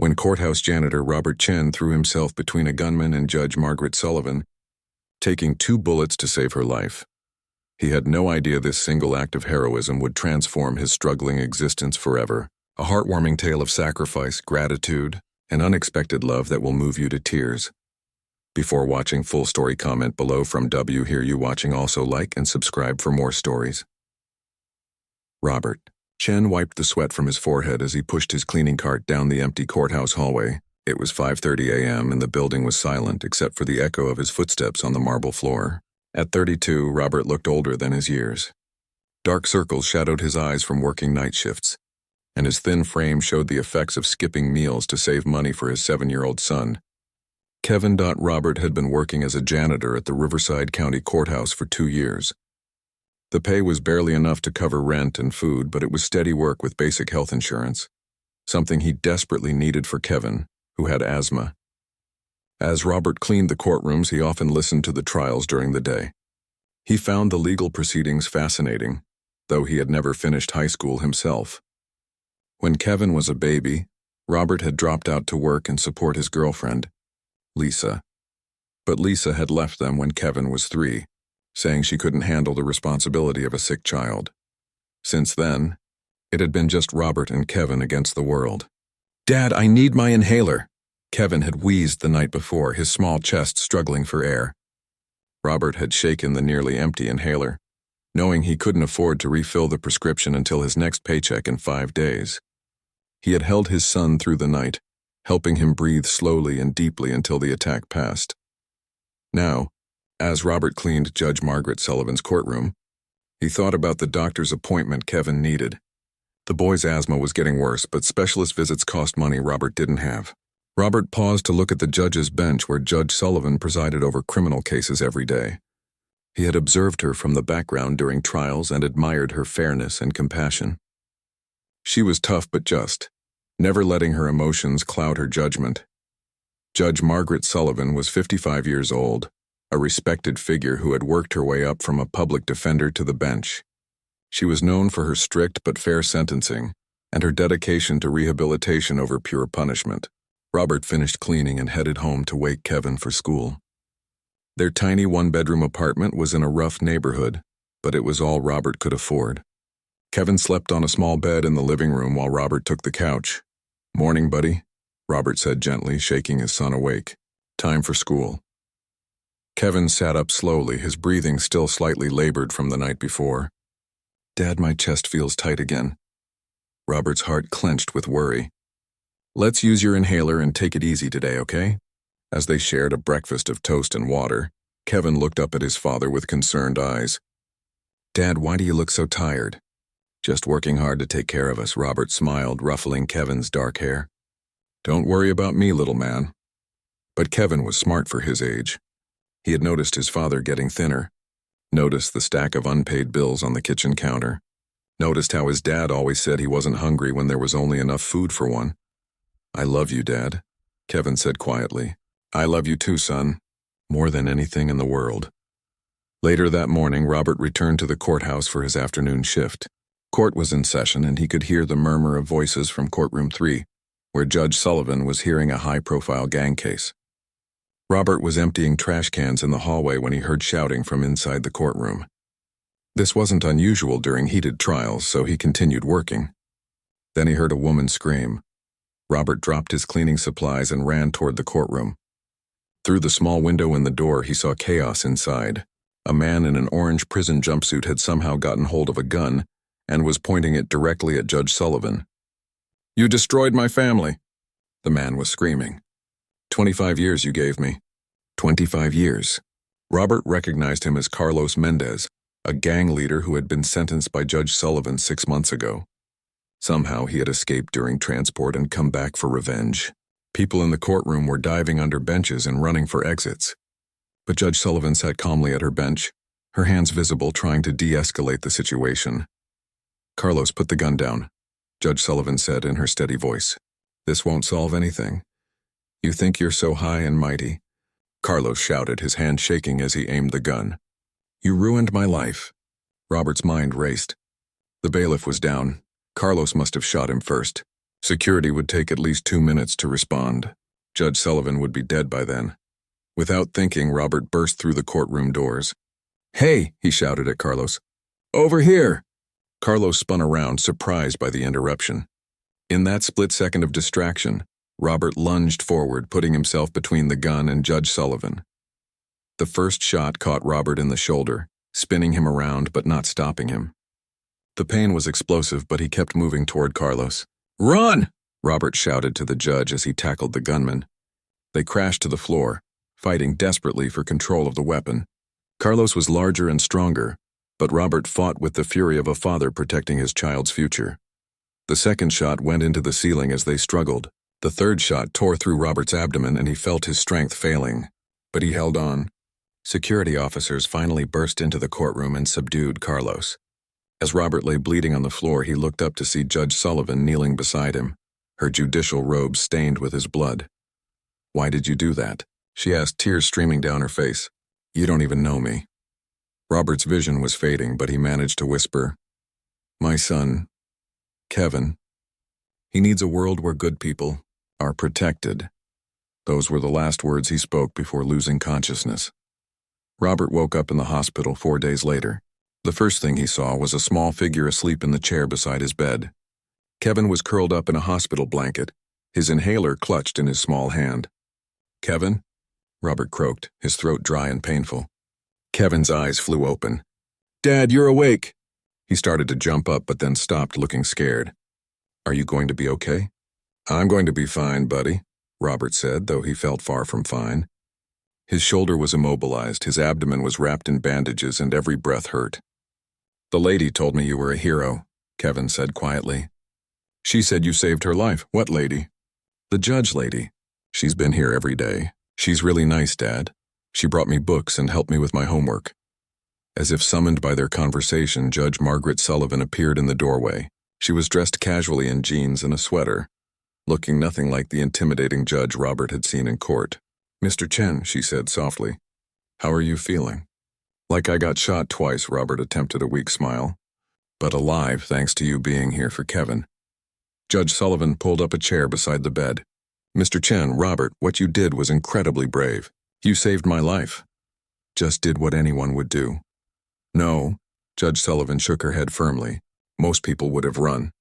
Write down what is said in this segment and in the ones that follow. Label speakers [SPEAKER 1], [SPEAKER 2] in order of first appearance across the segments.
[SPEAKER 1] when courthouse janitor Robert Chen threw himself between a gunman and Judge Margaret Sullivan, taking 2 bullets to save her life. He had no idea this single act of heroism would transform his struggling existence forever. A heartwarming tale of sacrifice, gratitude, and unexpected love that will move you to tears. Before watching full story, comment below from W. Here you watching, also like and subscribe for more stories. Robert Chen wiped the sweat from his forehead as he pushed his cleaning cart down the empty courthouse hallway. It was 5:30 a.m. and the building was silent except for the echo of his footsteps on the marble floor. At 32, Robert looked older than his years. Dark circles shadowed his eyes from working night shifts, and his thin frame showed the effects of skipping meals to save money for his 7-year-old son. Kevin. Robert had been working as a janitor at the Riverside County Courthouse for 2 years. The pay was barely enough to cover rent and food, but it was steady work with basic health insurance, something he desperately needed for Kevin, who had asthma. As Robert cleaned the courtrooms, he often listened to the trials during the day. He found the legal proceedings fascinating, though he had never finished high school himself. When Kevin was a baby, Robert had dropped out to work and support his girlfriend, Lisa. But Lisa had left them when Kevin was 3, saying she couldn't handle the responsibility of a sick child. Since then, it had been just Robert and Kevin against the world. "Dad, I need my inhaler," Kevin had wheezed the night before, his small chest struggling for air. Robert had shaken the nearly empty inhaler, knowing he couldn't afford to refill the prescription until his next paycheck in 5 days. He had held his son through the night, helping him breathe slowly and deeply until the attack passed. Now, as Robert cleaned Judge Margaret Sullivan's courtroom, he thought about the doctor's appointment Kevin needed. The boy's asthma was getting worse, but specialist visits cost money Robert didn't have. Robert paused to look at the judge's bench where Judge Sullivan presided over criminal cases every day. He had observed her from the background during trials and admired her fairness and compassion. She was tough but just, never letting her emotions cloud her judgment. Judge Margaret Sullivan was 55 years old, a respected figure who had worked her way up from a public defender to the bench. She was known for her strict but fair sentencing and her dedication to rehabilitation over pure punishment. Robert finished cleaning and headed home to wake Kevin for school. Their tiny 1-bedroom apartment was in a rough neighborhood, but it was all Robert could afford. Kevin slept on a small bed in the living room while Robert took the couch. "Morning, buddy," Robert said gently, shaking his son awake. "Time for school." Kevin sat up slowly, his breathing still slightly labored from the night before. "Dad, my chest feels tight again." Robert's heart clenched with worry. "Let's use your inhaler and take it easy today, okay?" As they shared a breakfast of toast and water, Kevin looked up at his father with concerned eyes. "Dad, why do you look so tired?" "Just working hard to take care of us," Robert smiled, ruffling Kevin's dark hair. "Don't worry about me, little man." But Kevin was smart for his age. He had noticed his father getting thinner, noticed the stack of unpaid bills on the kitchen counter, noticed how his dad always said he wasn't hungry when there was only enough food for one. "I love you, Dad," Kevin said quietly. "I love you too, son, more than anything in the world." Later that morning, Robert returned to the courthouse for his afternoon shift. Court was in session and he could hear the murmur of voices from courtroom 3, where Judge Sullivan was hearing a high-profile gang case. Robert was emptying trash cans in the hallway when he heard shouting from inside the courtroom. This wasn't unusual during heated trials, so he continued working. Then he heard a woman scream. Robert dropped his cleaning supplies and ran toward the courtroom. Through the small window in the door, he saw chaos inside. A man in an orange prison jumpsuit had somehow gotten hold of a gun and was pointing it directly at Judge Sullivan. "You destroyed my family," the man was screaming. 25 years you gave me." 25 years. Robert recognized him as Carlos Mendez, a gang leader who had been sentenced by Judge Sullivan 6 months ago. Somehow he had escaped during transport and come back for revenge. People in the courtroom were diving under benches and running for exits. But Judge Sullivan sat calmly at her bench, her hands visible, trying to de-escalate the situation. "Carlos, put the gun down," Judge Sullivan said in her steady voice. "This won't solve anything. You think you're so high and mighty?" Carlos shouted, his hand shaking as he aimed the gun. "You ruined my life." Robert's mind raced. The bailiff was down. Carlos must have shot him first. Security would take at least 2 minutes to respond. Judge Sullivan would be dead by then. Without thinking, Robert burst through the courtroom doors. "Hey," he shouted at Carlos. "Over here!" Carlos spun around, surprised by the interruption. In that split second of distraction, Robert lunged forward, putting himself between the gun and Judge Sullivan. The first shot caught Robert in the shoulder, spinning him around but not stopping him. The pain was explosive, but he kept moving toward Carlos. "Run!" Robert shouted to the judge as he tackled the gunman. They crashed to the floor, fighting desperately for control of the weapon. Carlos was larger and stronger, but Robert fought with the fury of a father protecting his child's future. The second shot went into the ceiling as they struggled. The third shot tore through Robert's abdomen and he felt his strength failing. But he held on. Security officers finally burst into the courtroom and subdued Carlos. As Robert lay bleeding on the floor, he looked up to see Judge Sullivan kneeling beside him, her judicial robe stained with his blood. "Why did you do that?" she asked, tears streaming down her face. "You don't even know me." Robert's vision was fading, but he managed to whisper, "My son, Kevin. He needs a world where good people are protected." Those were the last words he spoke before losing consciousness. Robert woke up in the hospital 4 days later. The first thing he saw was a small figure asleep in the chair beside his bed. Kevin was curled up in a hospital blanket, his inhaler clutched in his small hand. "Kevin?" Robert croaked, his throat dry and painful. Kevin's eyes flew open. "Dad, you're awake!" He started to jump up but then stopped, looking scared. "Are you going to be okay?" "I'm going to be fine, buddy," Robert said, though he felt far from fine. His shoulder was immobilized, his abdomen was wrapped in bandages, and every breath hurt. "The lady told me you were a hero," Kevin said quietly. "She said you saved her life." "What lady?" "The judge lady. She's been here every day. She's really nice, Dad. She brought me books and helped me with my homework." As if summoned by their conversation, Judge Margaret Sullivan appeared in the doorway. She was dressed casually in jeans and a sweater, looking nothing like the intimidating judge Robert had seen in court. "Mr. Chen," she said softly, "how are you feeling?" "Like I got shot twice," Robert attempted a weak smile. "But alive, thanks to you being here for Kevin." Judge Sullivan pulled up a chair beside the bed. "Mr. Chen, Robert, what you did was incredibly brave. You saved my life." "Just did what anyone would do." "No," Judge Sullivan shook her head firmly. "Most people would have run.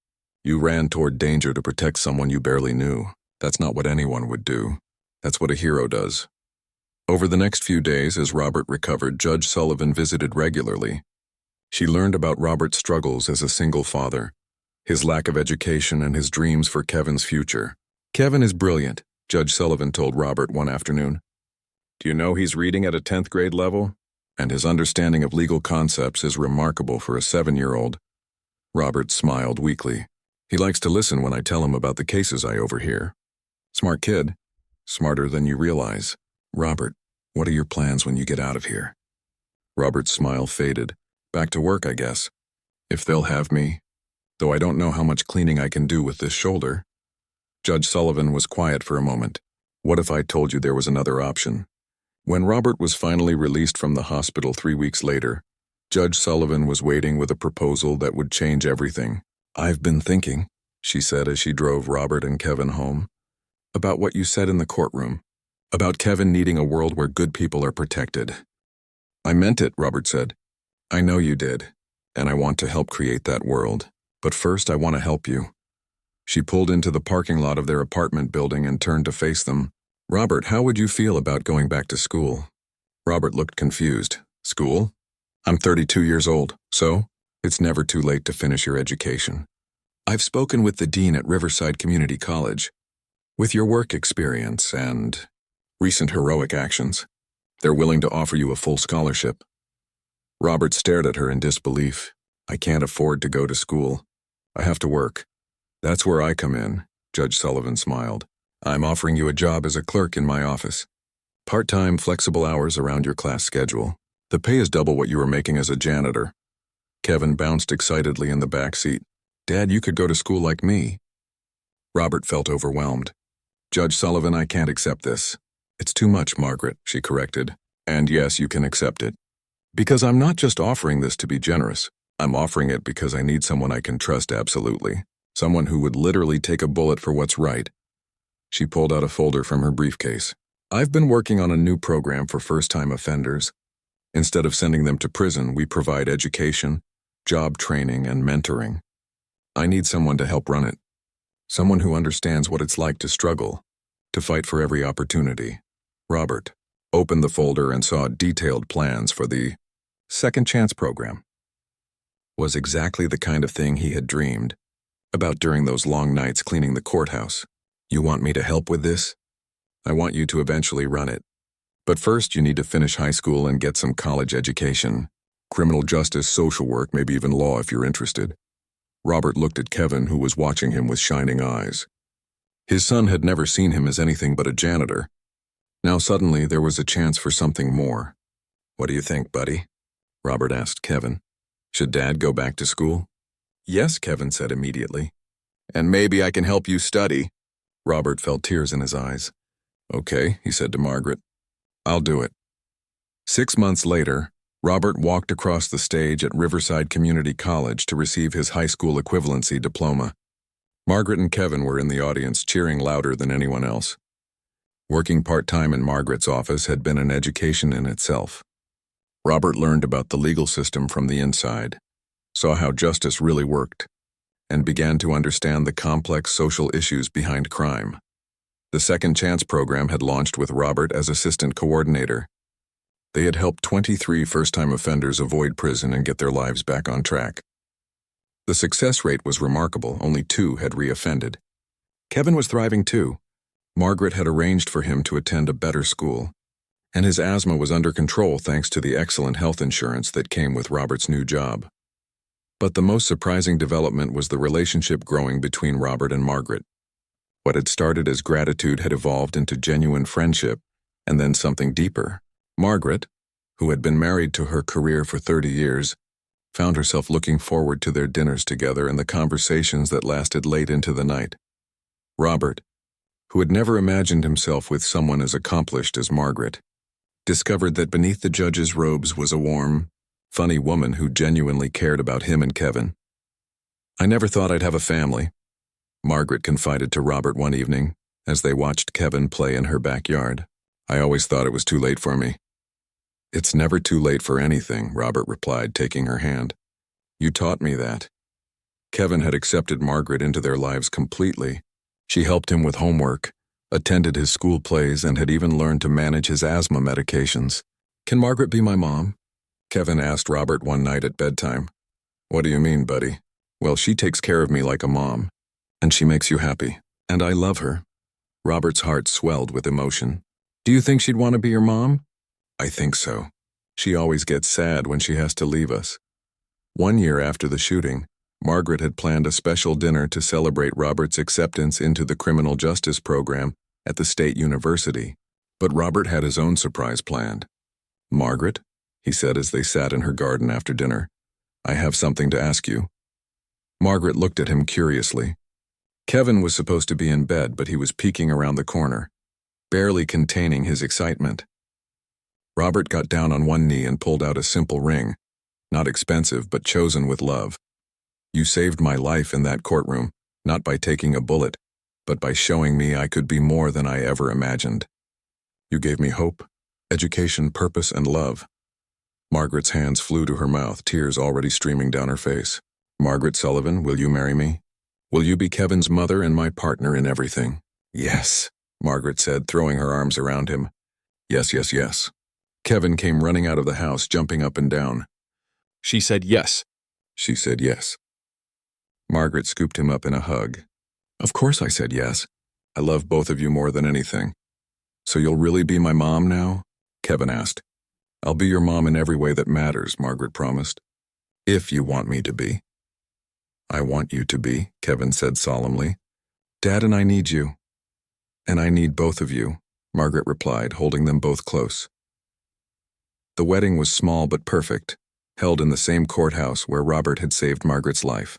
[SPEAKER 1] You ran toward danger to protect someone you barely knew. That's not what anyone would do. That's what a hero does." Over the next few days, as Robert recovered, Judge Sullivan visited regularly. She learned about Robert's struggles as a single father, his lack of education, and his dreams for Kevin's future. "Kevin is brilliant," Judge Sullivan told Robert one afternoon. "Do you know he's reading at a 10th grade level? And his understanding of legal concepts is remarkable for a 7-year-old. Robert smiled weakly. "He likes to listen when I tell him about the cases I overhear. Smart kid. Smarter than you realize. Robert, what are your plans when you get out of here?" Robert's smile faded. "Back to work, I guess. If they'll have me. Though I don't know how much cleaning I can do with this shoulder." Judge Sullivan was quiet for a moment. "What if I told you there was another option?" When Robert was finally released from the hospital 3 weeks later, Judge Sullivan was waiting with a proposal that would change everything. "I've been thinking," she said as she drove Robert and Kevin home, "about what you said in the courtroom, about Kevin needing a world where good people are protected." "I meant it," Robert said. "I know you did, and I want to help create that world. But first I want to help you." She pulled into the parking lot of their apartment building and turned to face them. "Robert, how would you feel about going back to school?" Robert looked confused. "School? I'm 32 years old, so it's never too late to finish your education. I've spoken with the dean at Riverside Community College. With your work experience and recent heroic actions, they're willing to offer you a full scholarship." Robert stared at her in disbelief. "I can't afford to go to school. I have to work." "That's where I come in," Judge Sullivan smiled. "I'm offering you a job as a clerk in my office. Part-time, flexible hours around your class schedule. The pay is double what you were making as a janitor." Kevin bounced excitedly in the back seat. "Dad, you could go to school like me." Robert felt overwhelmed. "Judge Sullivan, I can't accept this." "It's too much, Margaret," she corrected. "And yes, you can accept it. Because I'm not just offering this to be generous. I'm offering it because I need someone I can trust absolutely. Someone who would literally take a bullet for what's right. She pulled out a folder from her briefcase. I've been working on a new program for first-time offenders. Instead of sending them to prison, we provide education, job training, and mentoring. I need someone to help run it. Someone who understands what it's like to struggle, to fight for every opportunity. Robert opened the folder and saw detailed plans for the Second Chance program. Was exactly the kind of thing he had dreamed about during those long nights cleaning the courthouse. You want me to help with this? I want you to eventually run it. But first you need to finish high school and get some college education. Criminal justice, social work, maybe even law if you're interested. Robert looked at Kevin, who was watching him with shining eyes. His son had never seen him as anything but a janitor. Now suddenly there was a chance for something more. What do you think, buddy? Robert asked Kevin. Should Dad go back to school? Yes, Kevin said immediately. And maybe I can help you study. Robert felt tears in his eyes. Okay, he said to Margaret. I'll do it. 6 months later, Robert walked across the stage at Riverside Community College to receive his high school equivalency diploma. Margaret and Kevin were in the audience, cheering louder than anyone else. Working part-time in Margaret's office had been an education in itself. Robert learned about the legal system from the inside, saw how justice really worked, and began to understand the complex social issues behind crime. The Second Chance program had launched with Robert as assistant coordinator. They had helped 23 first-time offenders avoid prison and get their lives back on track. The success rate was remarkable. Only 2 had reoffended. Kevin was thriving too. Margaret had arranged for him to attend a better school, and his asthma was under control thanks to the excellent health insurance that came with Robert's new job. But the most surprising development was the relationship growing between Robert and Margaret. What had started as gratitude had evolved into genuine friendship, and then something deeper. Margaret, who had been married to her career for 30 years, found herself looking forward to their dinners together and the conversations that lasted late into the night. Robert, who had never imagined himself with someone as accomplished as Margaret, discovered that beneath the judge's robes was a warm, funny woman who genuinely cared about him and Kevin. I never thought I'd have a family, Margaret confided to Robert one evening as they watched Kevin play in her backyard. I always thought it was too late for me. It's never too late for anything, Robert replied, taking her hand. You taught me that. Kevin had accepted Margaret into their lives completely. She helped him with homework, attended his school plays, and had even learned to manage his asthma medications. Can Margaret be my mom? Kevin asked Robert one night at bedtime. What do you mean, buddy? Well, she takes care of me like a mom, and she makes you happy, and I love her. Robert's heart swelled with emotion. Do you think she'd want to be your mom? I think so. She always gets sad when she has to leave us. 1 year after the shooting, Margaret had planned a special dinner to celebrate Robert's acceptance into the criminal justice program at the state university. But Robert had his own surprise planned. Margaret, he said as they sat in her garden after dinner, I have something to ask you. Margaret looked at him curiously. Kevin was supposed to be in bed, but he was peeking around the corner, barely containing his excitement. Robert got down on one knee and pulled out a simple ring, not expensive but chosen with love. You saved my life in that courtroom, not by taking a bullet, but by showing me I could be more than I ever imagined. You gave me hope, education, purpose, and love. Margaret's hands flew to her mouth, tears already streaming down her face. Margaret Sullivan, will you marry me? Will you be Kevin's mother and my partner in everything? Yes, Margaret said, throwing her arms around him. Yes, yes, yes. Kevin came running out of the house, jumping up and down. She said yes. She said yes. Margaret scooped him up in a hug. Of course I said yes. I love both of you more than anything. So you'll really be my mom now? Kevin asked. I'll be your mom in every way that matters, Margaret promised. If you want me to be. I want you to be, Kevin said solemnly. Dad and I need you. And I need both of you, Margaret replied, holding them both close. The wedding was small but perfect, held in the same courthouse where Robert had saved Margaret's life.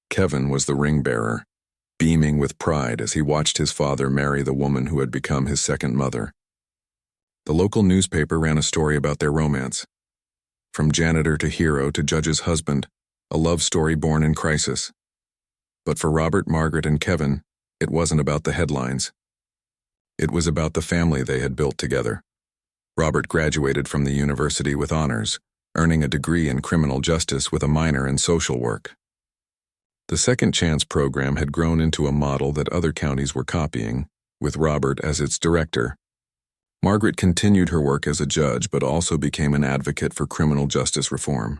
[SPEAKER 1] Kevin was the ring bearer, beaming with pride as he watched his father marry the woman who had become his second mother. The local newspaper ran a story about their romance. From janitor to hero to judge's husband, a love story born in crisis. But for Robert, Margaret, and Kevin, it wasn't about the headlines. It was about the family they had built together. Robert graduated from the university with honors, earning a degree in criminal justice with a minor in social work. The Second Chance program had grown into a model that other counties were copying, with Robert as its director. Margaret continued her work as a judge but also became an advocate for criminal justice reform.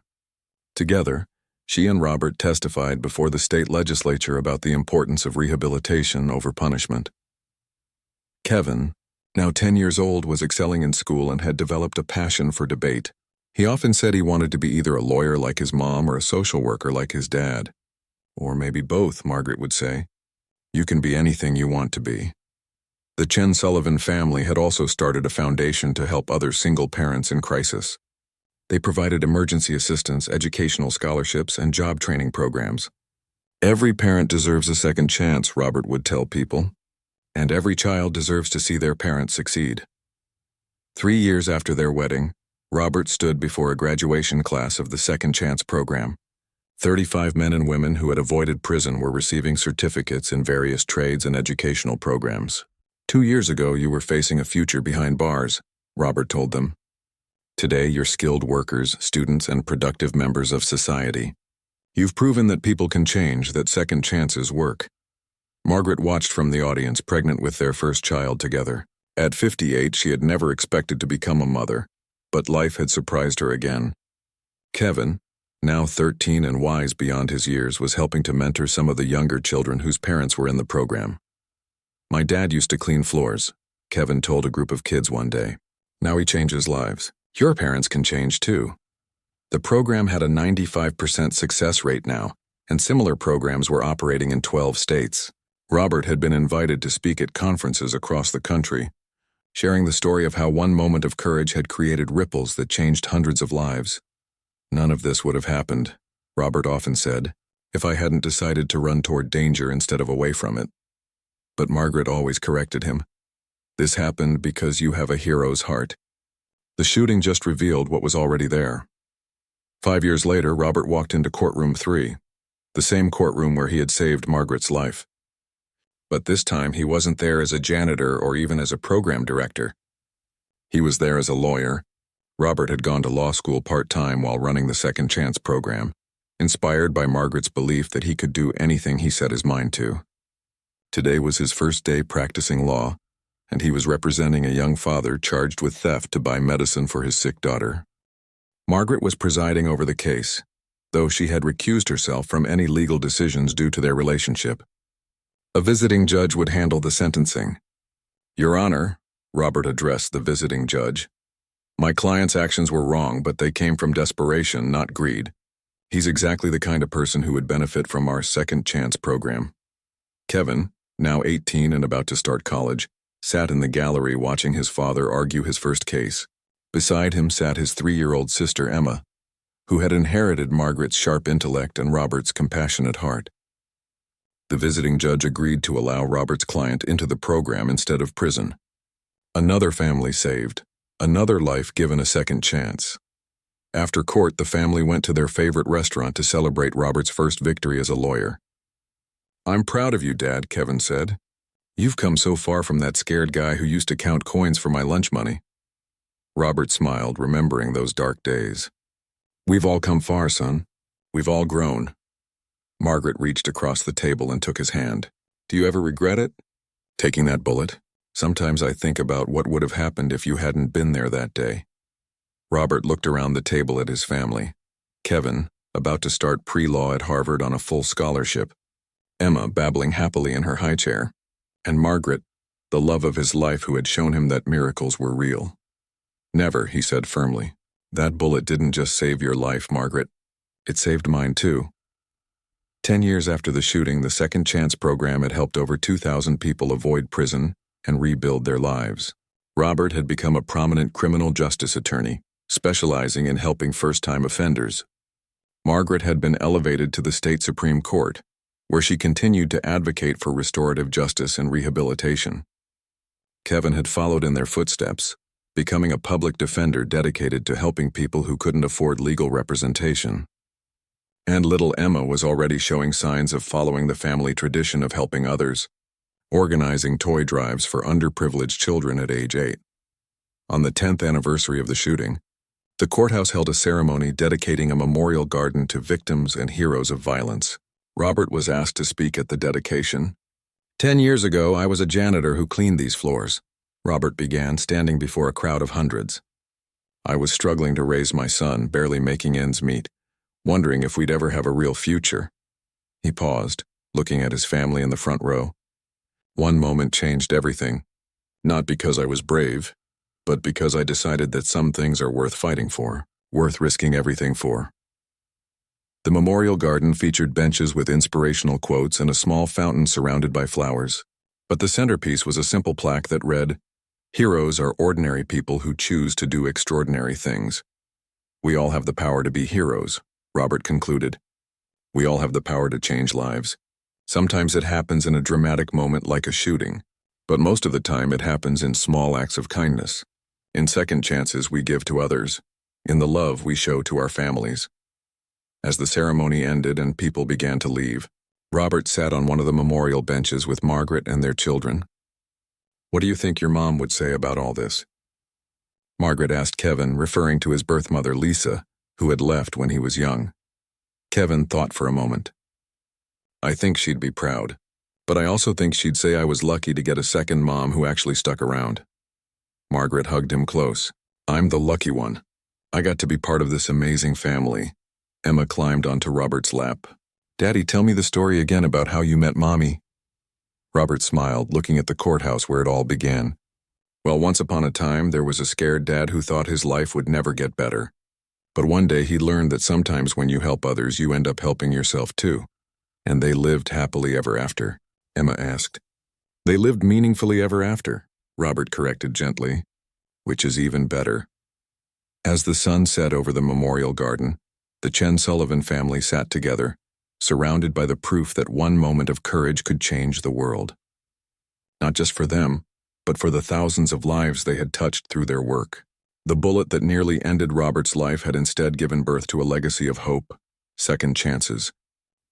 [SPEAKER 1] Together, she and Robert testified before the state legislature about the importance of rehabilitation over punishment. Kevin, now 10 years old, was excelling in school and had developed a passion for debate. He often said he wanted to be either a lawyer like his mom or a social worker like his dad. Or maybe both, Margaret would say. You can be anything you want to be. The Chen Sullivan family had also started a foundation to help other single parents in crisis. They provided emergency assistance, educational scholarships, and job training programs. Every parent deserves a second chance, Robert would tell people, and every child deserves to see their parents succeed. 3 years after their wedding, Robert stood before a graduation class of the Second Chance program. 35 men and women who had avoided prison were receiving certificates in various trades and educational programs. 2 years ago, you were facing a future behind bars, Robert told them. Today, you're skilled workers, students, and productive members of society. You've proven that people can change, that second chances work. Margaret watched from the audience, pregnant with their first child together. At 58, she had never expected to become a mother, but life had surprised her again. Kevin, now 13 and wise beyond his years, was helping to mentor some of the younger children whose parents were in the program. My dad used to clean floors, Kevin told a group of kids one day. Now he changes lives. Your parents can change too. The program had a 95% success rate now, and similar programs were operating in 12 states. Robert had been invited to speak at conferences across the country, sharing the story of how one moment of courage had created ripples that changed hundreds of lives. None of this would have happened, Robert often said, if I hadn't decided to run toward danger instead of away from it. But Margaret always corrected him. This happened because you have a hero's heart. The shooting just revealed what was already there. 5 years later, Robert walked into courtroom 3, the same courtroom where he had saved Margaret's life. But this time, he wasn't there as a janitor or even as a program director. He was there as a lawyer. Robert had gone to law school part-time while running the Second Chance program, inspired by Margaret's belief that he could do anything he set his mind to. Today was his first day practicing law, and he was representing a young father charged with theft to buy medicine for his sick daughter. Margaret was presiding over the case, though she had recused herself from any legal decisions due to their relationship. A visiting judge would handle the sentencing. Your Honor, Robert addressed the visiting judge, my client's actions were wrong, but they came from desperation, not greed. He's exactly the kind of person who would benefit from our Second Chance program. Kevin, now 18 and about to start college, sat in the gallery watching his father argue his first case. Beside him sat his 3-year-old sister Emma, who had inherited Margaret's sharp intellect and Robert's compassionate heart. The visiting judge agreed to allow Robert's client into the program instead of prison. Another family saved, another life given a second chance. After court, the family went to their favorite restaurant to celebrate Robert's first victory as a lawyer. I'm proud of you, Dad, Kevin said. You've come so far from that scared guy who used to count coins for my lunch money. Robert smiled, remembering those dark days. We've all come far, son. We've all grown. Margaret reached across the table and took his hand. Do you ever regret it? Taking that bullet? Sometimes I think about what would have happened if you hadn't been there that day. Robert looked around the table at his family. Kevin, about to start pre-law at Harvard on a full scholarship. Emma, babbling happily in her high chair. And Margaret, the love of his life who had shown him that miracles were real. Never, he said firmly. That bullet didn't just save your life, Margaret. It saved mine too. 10 years after the shooting, the Second Chance program had helped over 2,000 people avoid prison and rebuild their lives. Robert had become a prominent criminal justice attorney, specializing in helping first-time offenders. Margaret had been elevated to the state Supreme Court, where she continued to advocate for restorative justice and rehabilitation. Kevin had followed in their footsteps, becoming a public defender dedicated to helping people who couldn't afford legal representation. And little Emma was already showing signs of following the family tradition of helping others, organizing toy drives for underprivileged children at age 8. On the 10th anniversary of the shooting, the courthouse held a ceremony dedicating a memorial garden to victims and heroes of violence. Robert was asked to speak at the dedication. 10 years ago, I was a janitor who cleaned these floors, Robert began, standing before a crowd of hundreds. I was struggling to raise my son, barely making ends meet, wondering if we'd ever have a real future. He paused, looking at his family in the front row. One moment changed everything, not because I was brave, but because I decided that some things are worth fighting for, worth risking everything for. The memorial garden featured benches with inspirational quotes and a small fountain surrounded by flowers. But the centerpiece was a simple plaque that read, "Heroes are ordinary people who choose to do extraordinary things." We all have the power to be heroes, Robert concluded. We all have the power to change lives. Sometimes it happens in a dramatic moment like a shooting, but most of the time it happens in small acts of kindness, in second chances we give to others, in the love we show to our families. As the ceremony ended and people began to leave, Robert sat on one of the memorial benches with Margaret and their children. "What do you think your mom would say about all this?" Margaret asked Kevin, referring to his birth mother Lisa, who had left when he was young. Kevin thought for a moment. "I think she'd be proud, but I also think she'd say I was lucky to get a second mom who actually stuck around." Margaret hugged him close. "I'm the lucky one. I got to be part of this amazing family." Emma climbed onto Robert's lap. "Daddy, tell me the story again about how you met Mommy." Robert smiled, looking at the courthouse where it all began. "Well, once upon a time, there was a scared dad who thought his life would never get better. But one day he learned that sometimes when you help others, you end up helping yourself too. And they lived happily ever after," Emma asked. "They lived meaningfully ever after," Robert corrected gently, "which is even better." As the sun set over the memorial garden, the Chen Sullivan family sat together, surrounded by the proof that one moment of courage could change the world. Not just for them, but for the thousands of lives they had touched through their work. The bullet that nearly ended Robert's life had instead given birth to a legacy of hope, second chances,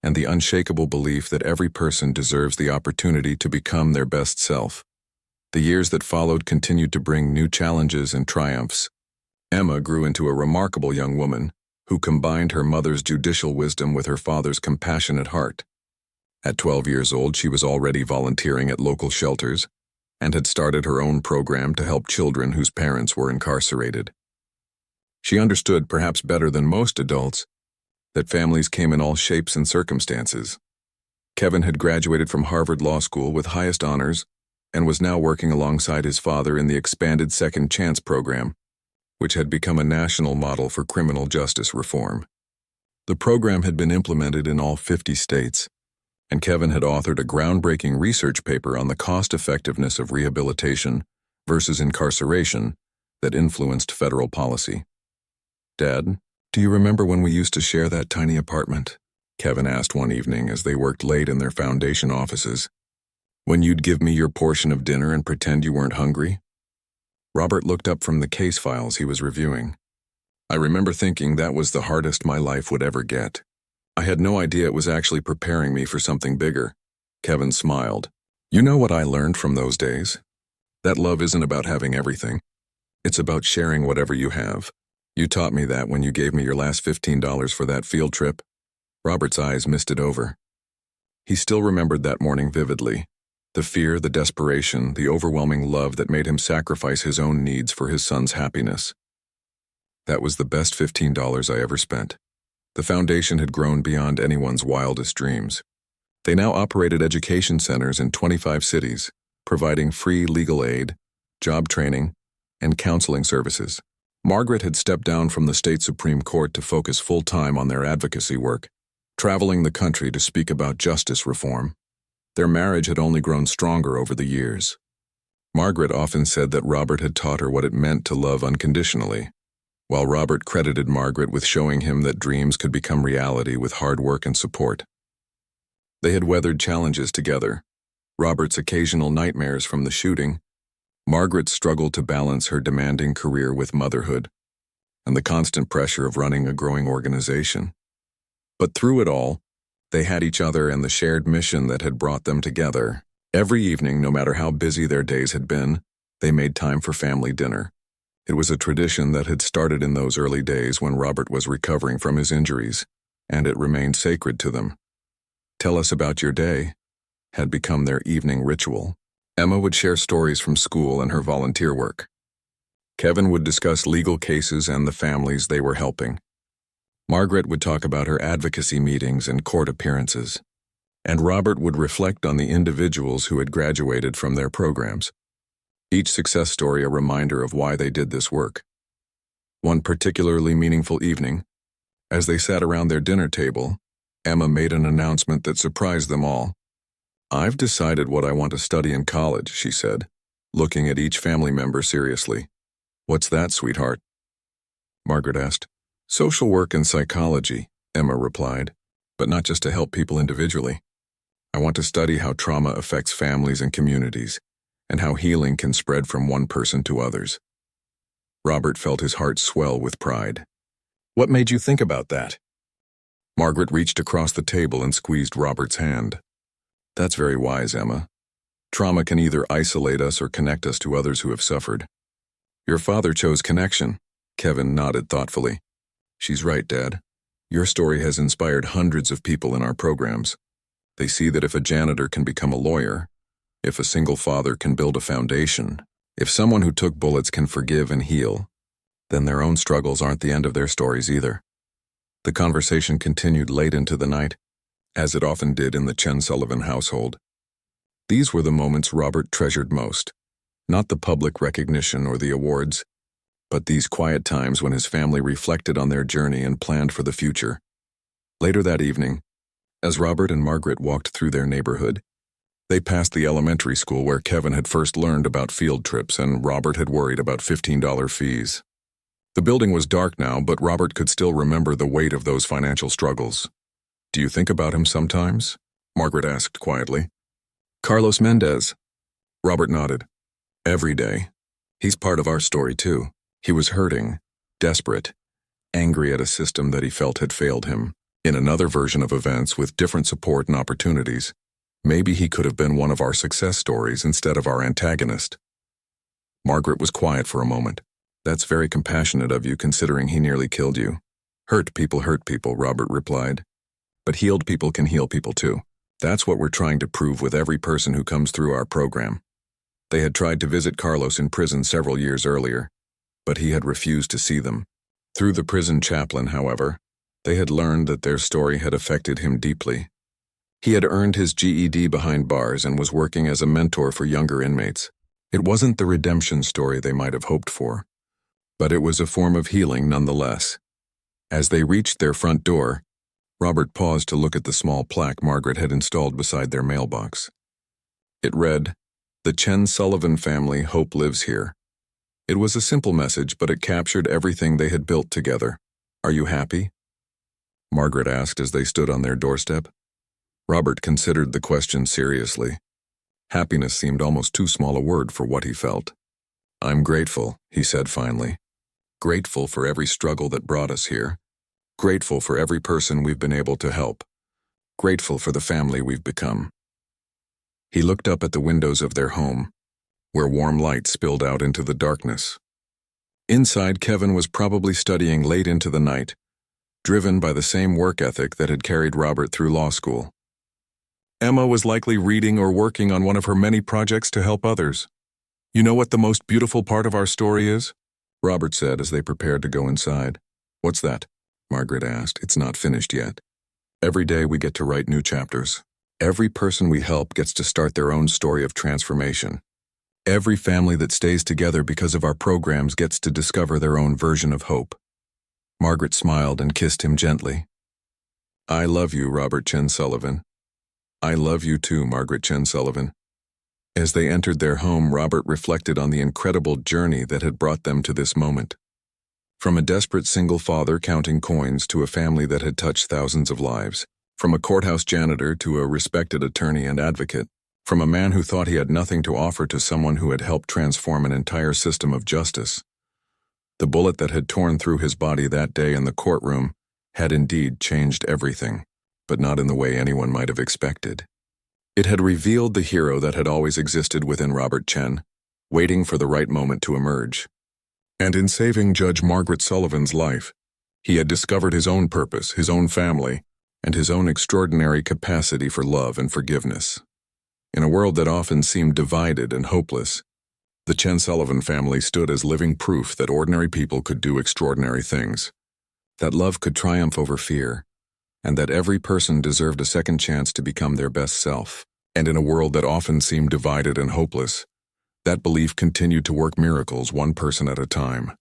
[SPEAKER 1] and the unshakable belief that every person deserves the opportunity to become their best self. The years that followed continued to bring new challenges and triumphs. Emma grew into a remarkable young woman who combined her mother's judicial wisdom with her father's compassionate heart. At 12 years old, she was already volunteering at local shelters and had started her own program to help children whose parents were incarcerated. She understood, perhaps better than most adults, that families came in all shapes and circumstances. Kevin had graduated from Harvard Law School with highest honors and was now working alongside his father in the expanded Second Chance program, which had become a national model for criminal justice reform. The program had been implemented in all 50 states, and Kevin had authored a groundbreaking research paper on the cost-effectiveness of rehabilitation versus incarceration that influenced federal policy. "Dad, do you remember when we used to share that tiny apartment?" Kevin asked one evening as they worked late in their foundation offices. "When you'd give me your portion of dinner and pretend you weren't hungry?" Robert looked up from the case files he was reviewing. "I remember thinking that was the hardest my life would ever get. I had no idea it was actually preparing me for something bigger." Kevin smiled. "You know what I learned from those days? That love isn't about having everything. It's about sharing whatever you have. You taught me that when you gave me your last $15 for that field trip." Robert's eyes misted over. He still remembered that morning vividly. The fear, the desperation, the overwhelming love that made him sacrifice his own needs for his son's happiness. "That was the best $15 I ever spent." The foundation had grown beyond anyone's wildest dreams. They now operated education centers in 25 cities, providing free legal aid, job training, and counseling services. Margaret had stepped down from the state Supreme Court to focus full-time on their advocacy work, traveling the country to speak about justice reform. Their marriage had only grown stronger over the years. Margaret often said that Robert had taught her what it meant to love unconditionally, while Robert credited Margaret with showing him that dreams could become reality with hard work and support. They had weathered challenges together, Robert's occasional nightmares from the shooting, Margaret's struggle to balance her demanding career with motherhood, and the constant pressure of running a growing organization. But through it all, they had each other and the shared mission that had brought them together. Every evening, no matter how busy their days had been, they made time for family dinner. It was a tradition that had started in those early days when Robert was recovering from his injuries, and it remained sacred to them. "Tell us about your day," had become their evening ritual. Emma would share stories from school and her volunteer work. Kevin would discuss legal cases and the families they were helping. Margaret would talk about her advocacy meetings and court appearances. And Robert would reflect on the individuals who had graduated from their programs. Each success story a reminder of why they did this work. One particularly meaningful evening, as they sat around their dinner table, Emma made an announcement that surprised them all. "I've decided what I want to study in college," she said, looking at each family member seriously. "What's that, sweetheart?" Margaret asked. "Social work and psychology," Emma replied, "but not just to help people individually. I want to study how trauma affects families and communities, and how healing can spread from one person to others." Robert felt his heart swell with pride. "What made you think about that?" Margaret reached across the table and squeezed Robert's hand. "That's very wise, Emma. Trauma can either isolate us or connect us to others who have suffered. Your father chose connection." Kevin nodded thoughtfully. "She's right, Dad. Your story has inspired hundreds of people in our programs. They see that if a janitor can become a lawyer, if a single father can build a foundation, if someone who took bullets can forgive and heal, then their own struggles aren't the end of their stories either." The conversation continued late into the night, as it often did in the Chen Sullivan household. These were the moments Robert treasured most, not the public recognition or the awards, but these quiet times when his family reflected on their journey and planned for the future. Later that evening, as Robert and Margaret walked through their neighborhood, they passed the elementary school where Kevin had first learned about field trips and Robert had worried about $15 fees. The building was dark now, but Robert could still remember the weight of those financial struggles. "Do you think about him sometimes?" Margaret asked quietly. "Carlos Mendez." Robert nodded. "Every day. He's part of our story too. He was hurting, desperate, angry at a system that he felt had failed him. In another version of events with different support and opportunities, maybe he could have been one of our success stories instead of our antagonist." Margaret was quiet for a moment. "That's very compassionate of you considering he nearly killed you." Hurt people, Robert replied. "But healed people can heal people too. That's what we're trying to prove with every person who comes through our program." They had tried to visit Carlos in prison several years earlier, but he had refused to see them. Through the prison chaplain, however, they had learned that their story had affected him deeply. He had earned his GED behind bars and was working as a mentor for younger inmates. It wasn't the redemption story they might have hoped for, but it was a form of healing nonetheless. As they reached their front door, Robert paused to look at the small plaque Margaret had installed beside their mailbox. It read, "The Chen Sullivan family hope lives here." It was a simple message, but it captured everything they had built together. "Are you happy?" Margaret asked as they stood on their doorstep. Robert considered the question seriously. Happiness seemed almost too small a word for what he felt. "I'm grateful," he said finally. "Grateful for every struggle that brought us here. Grateful for every person we've been able to help. Grateful for the family we've become." He looked up at the windows of their home, where warm light spilled out into the darkness. Inside, Kevin was probably studying late into the night, driven by the same work ethic that had carried Robert through law school. Emma was likely reading or working on one of her many projects to help others. "You know what the most beautiful part of our story is?" Robert said as they prepared to go inside. "What's that?" Margaret asked. "It's not finished yet. Every day we get to write new chapters. Every person we help gets to start their own story of transformation. Every family that stays together because of our programs gets to discover their own version of hope." Margaret smiled and kissed him gently. "I love you, Robert Chen Sullivan." "I love you too, Margaret Chen Sullivan." As they entered their home, Robert reflected on the incredible journey that had brought them to this moment. From a desperate single father counting coins to a family that had touched thousands of lives. From a courthouse janitor to a respected attorney and advocate. From a man who thought he had nothing to offer to someone who had helped transform an entire system of justice. The bullet that had torn through his body that day in the courtroom had indeed changed everything, but not in the way anyone might have expected. It had revealed the hero that had always existed within Robert Chen, waiting for the right moment to emerge. And in saving Judge Margaret Sullivan's life, he had discovered his own purpose, his own family, and his own extraordinary capacity for love and forgiveness. In a world that often seemed divided and hopeless, the Chen Sullivan family stood as living proof that ordinary people could do extraordinary things, that love could triumph over fear, and that every person deserved a second chance to become their best self. And in a world that often seemed divided and hopeless, that belief continued to work miracles one person at a time.